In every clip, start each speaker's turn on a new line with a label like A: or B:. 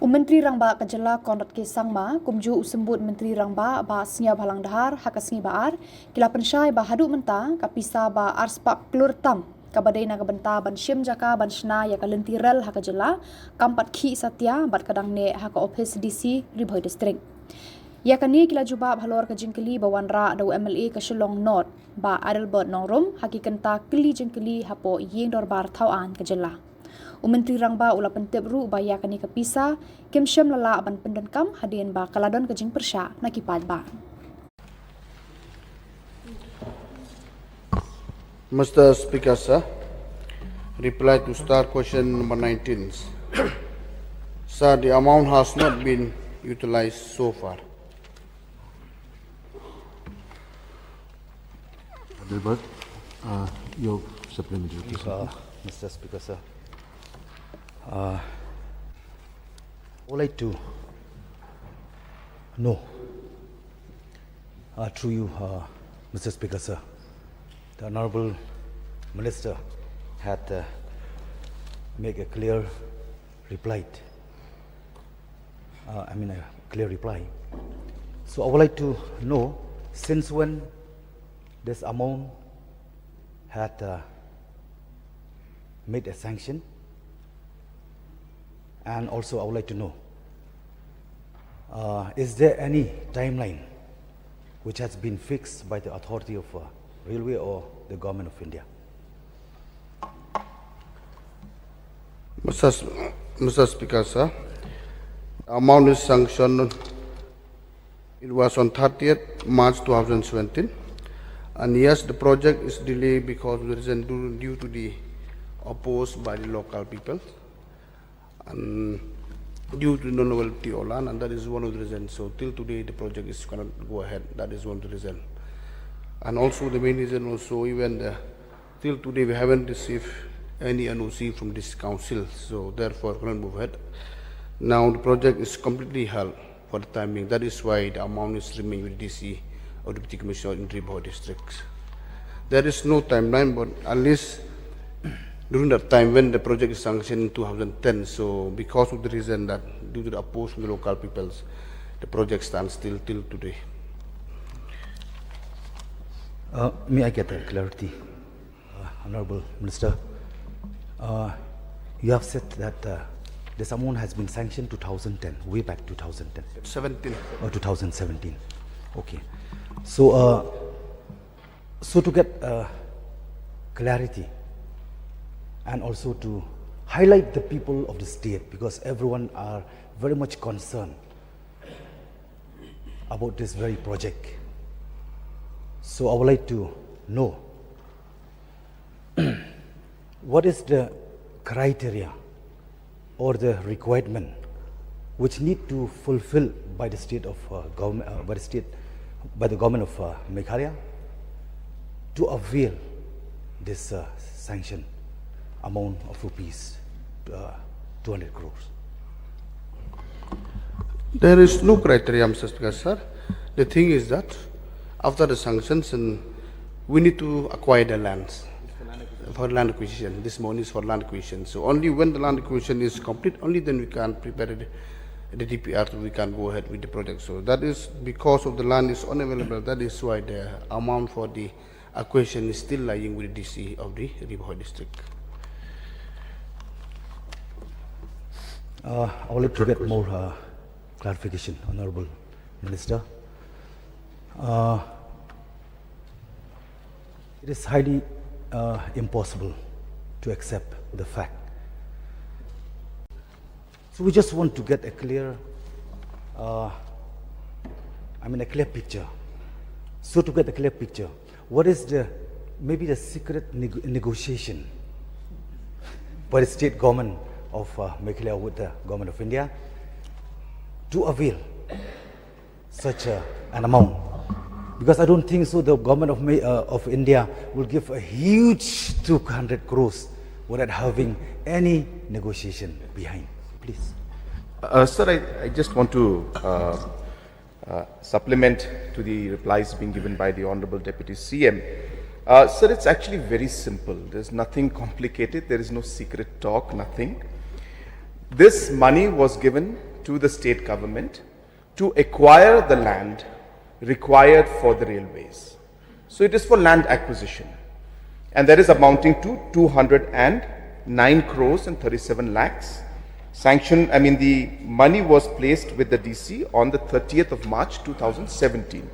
A: Menteri Rangba Khubor Konrad ke Sangma kumju usembut Menteri Rangba ba Snya Bhalang Dahar hakasngi baar kila Pynshai ba hadu menta ka Pisa ba arspak Klur tam ka badai naga benta ban syim jaka ban shna ya ka lentiral Khubborjylla kampat khi satya bat kadang ne ha ka office DC Ribhoi district ya kani kila juba bhalor ka jingkeli ba wanra da MLA ka Shillong North ba Adelbert Nongrum hakikanta keli jingkeli hapo Iing Dorbar Thawan Khubborjylla Menteri Rangba ula pentep ru baya kani ke Pisa kemsyam lala ban pendenkam hadien ba kaladon kejing persya nakipad ba.
B: Mr. Speaker, sir, reply to star question number 19. Sir, the amount has not been utilized so far.
C: Adelbert, your supplementary question.
D: Mr. Speaker, sir. I would like to know through you, Mr. Speaker, sir, the Honorable Minister had made a clear reply. A clear reply. So I would like to know since when this amount had made a sanction. And also I would like to know, is there any timeline which has been fixed by the authority of Railway or the Government of India?
B: Mr. Speaker, sir, amount is sanctioned. It was on 30th March 2017. And yes, the project is delayed because of the reason due to the opposed by the local people. And due to non-availability of land, and that is one of the reasons. So till today the project is cannot go ahead. That is one of the reasons. And also the main reason also even till today we haven't received any NOC from this council. So therefore cannot move ahead. Now the project is completely held for the time being. That is why the amount is remaining with DC or Deputy Commissioner in Ribhoi district. There is no timeline, but at least during that time when the project is sanctioned in 2010, so because of the reason that due to the opposition from the local peoples, the project stands still till today.
D: May I get a clarity, Honorable Minister? You have said that this amount has been sanctioned 2010, way back 2010.
B: 17.
D: Or 2017. Okay. So, so to get clarity, and also to highlight the people of the state, because everyone are very much concerned about this very project. So I would like to know what is the criteria or the requirement which need to fulfill by the state of government, by the government of Meghalaya to avail this sanction amount of rupees 200 crores.
B: There is no criteria, Mr. Speaker, sir. The thing is that after the sanctions, we need to acquire the lands for land acquisition. This money is for land acquisition. So only when the land acquisition is complete, only then we can prepare the DPR, so we can go ahead with the project. So that is because of the land is unavailable. That is why the amount for the acquisition is still lying with the DC of the Ribhoi district.
D: I would like to get more clarification, Honorable Minister. It is highly impossible to accept the fact. So we just want to get a clear, a clear picture. So to get a clear picture, what is maybe the secret negotiation by the state government of Meghalaya with the government of India to avail such an amount? Because I don't think so the government of India will give a huge 200 crores without having any negotiation behind. Please.
E: Sir, I just want to supplement to the replies being given by the Honorable Deputy CM. Sir, it's actually very simple. There's nothing complicated. There is no secret talk, nothing. This money was given to the state government to acquire the land required for the railways. So it is for land acquisition, and that is amounting to 209 crores and 37 lakhs. Sanction, the money was placed with the DC on the 30th of March 2017.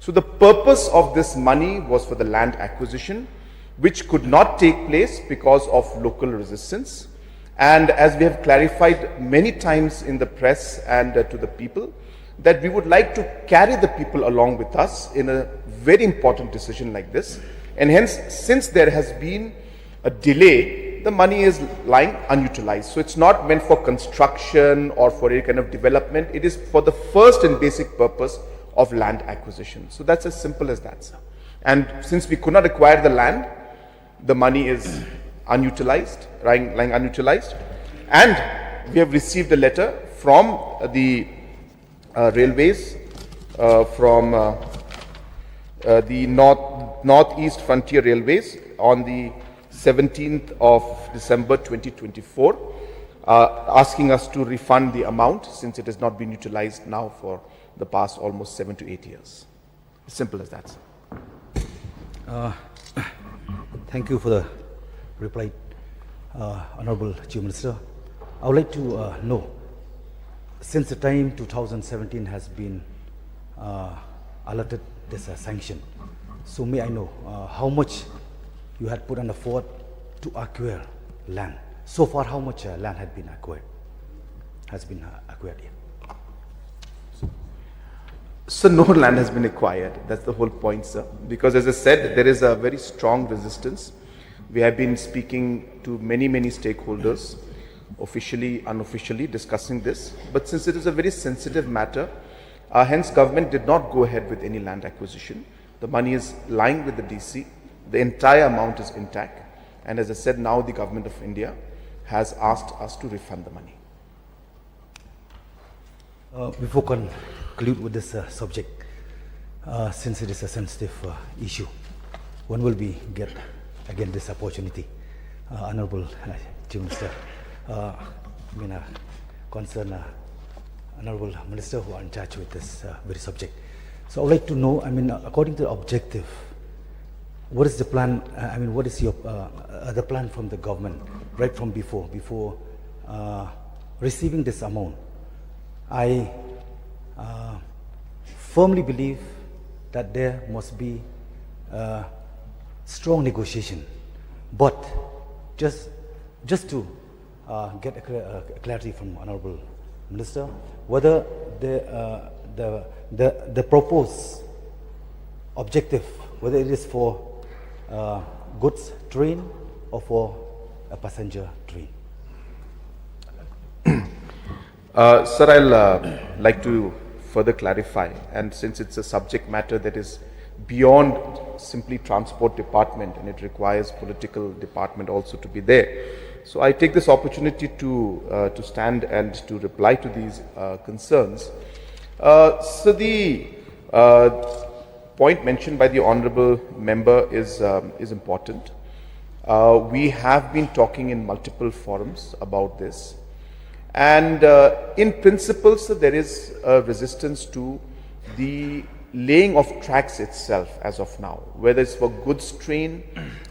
E: So the purpose of this money was for the land acquisition, which could not take place because of local resistance. And as we have clarified many times in the press and to the people, that we would like to carry the people along with us in a very important decision like this. And hence, since there has been a delay, the money is lying unutilized. So it's not meant for construction or for any kind of development. It is for the first and basic purpose of land acquisition. So that's as simple as that, sir. And since we could not acquire the land, the money is unutilized, lying unutilized. And we have received a letter from the railways, from the Northeast Frontier Railways on the 17th of December 2024, asking us to refund the amount since it has not been utilized now for the past almost 7 to 8 years. As simple as that, sir.
D: Thank you for the reply, Honorable Chief Minister. I would like to know, since the time 2017 has been alerted this sanction, so may I know how much you had put on the forward to acquire land? So far, how much land had been acquired? Has been acquired here?
E: So no land has been acquired. That's the whole point, sir. Because as I said, there is a very strong resistance. We have been speaking to many stakeholders, officially, unofficially, discussing this. But since it is a very sensitive matter, hence government did not go ahead with any land acquisition. The money is lying with the DC. The entire amount is intact. And as I said, now the government of India has asked us to refund the money.
D: Before conclude with this subject, since it is a sensitive issue, when will we get again this opportunity? Honorable Chief Minister, concern Honorable Minister who are in charge with this very subject. So I would like to know, according to the objective, what is the plan? What is your the plan from the government right from before receiving this amount? I firmly believe that there must be strong negotiation, but just to get a clarity from Honorable Minister, whether the proposed objective, whether it is for goods train or for a passenger train.
E: Sir, I'll like to further clarify, and since it's a subject matter that is beyond simply transport department and it requires political department also to be there, so I take this opportunity to stand and to reply to these concerns. So the point mentioned by the honorable member is important. We have been talking in multiple forums about this. And in principle, so there is a resistance to the laying of tracks itself as of now, whether it's for goods train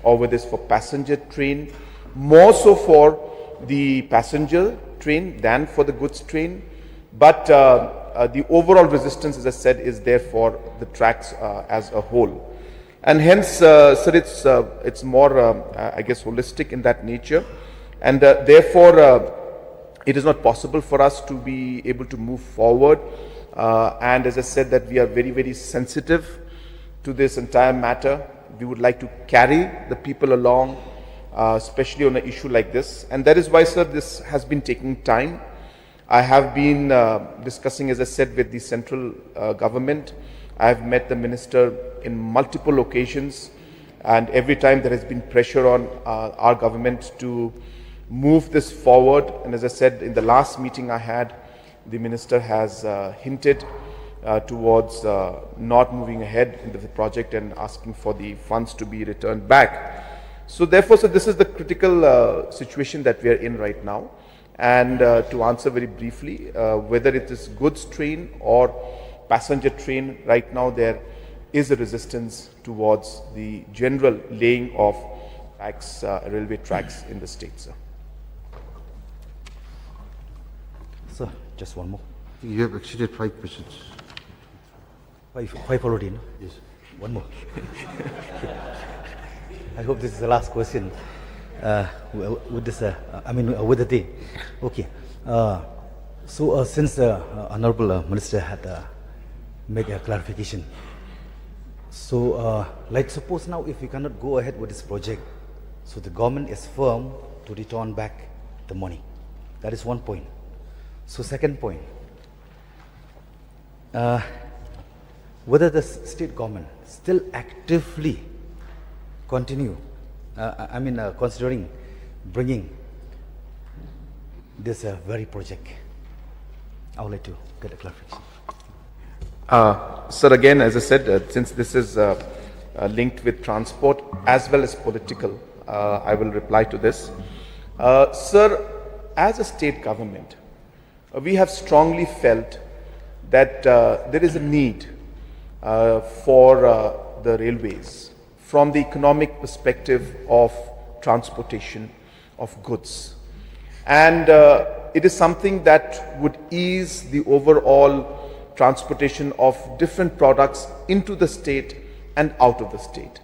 E: or whether it's for passenger train, more so for the passenger train than for the goods train. But the overall resistance, as I said, is there for the tracks as a whole. And hence, sir, it's more, I guess, holistic in that nature. And therefore, it is not possible for us to be able to move forward. And as I said, that we are very sensitive to this entire matter. We would like to carry the people along, especially on an issue like this. And that is why, sir, this has been taking time. I have been discussing, as I said, with the central government. I have met the minister in multiple occasions, and every time there has been pressure on our government to move this forward. And as I said, in the last meeting I had, the minister has hinted towards not moving ahead in the project and asking for the funds to be returned back. So therefore, so this is the critical situation that we are in right now. And to answer very briefly, whether it is goods train or passenger train, right now there is a resistance towards the general laying of tracks, railway tracks in the state, sir.
D: Sir, just one more.
C: You have exceeded 5 questions.
D: Five already, no?
C: Yes.
D: One more. I hope this is the last question with this. With the day. Okay. So since the Honorable Minister had made a clarification, so like suppose now if we cannot go ahead with this project, so the government is firm to return back the money. That is one point. So second point, whether the state government still actively continue, considering bringing this very project. I would like to get a clarification.
E: Sir, again, as I said, since this is linked with transport as well as political, I will reply to this. Sir, as a state government, we have strongly felt that there is a need for the railways from the economic perspective of transportation of goods. And it is something that would ease the overall transportation of different products into the state and out of the state.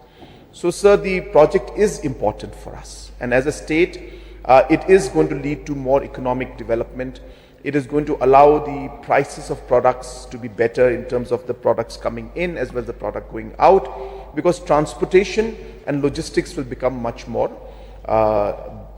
E: So, sir, the project is important for us. And as a state, it is going to lead to more economic development. It is going to allow the prices of products to be better in terms of the products coming in as well as the product going out, because transportation and logistics will become much more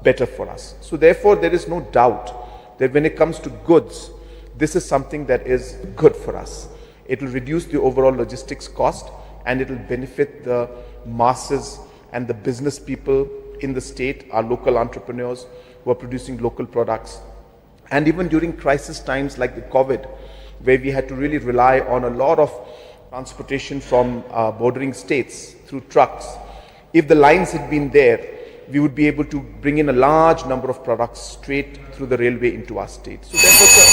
E: better for us. So therefore, there is no doubt that when it comes to goods, this is something that is good for us. It will reduce the overall logistics cost and it will benefit the masses and the business people in the state, our local entrepreneurs who are producing local products. And even during crisis times like the COVID, where we had to really rely on a lot of transportation from bordering states through trucks, if the lines had been there, we would be able to bring in a large number of products straight through the railway into our state. So therefore, sir,